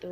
2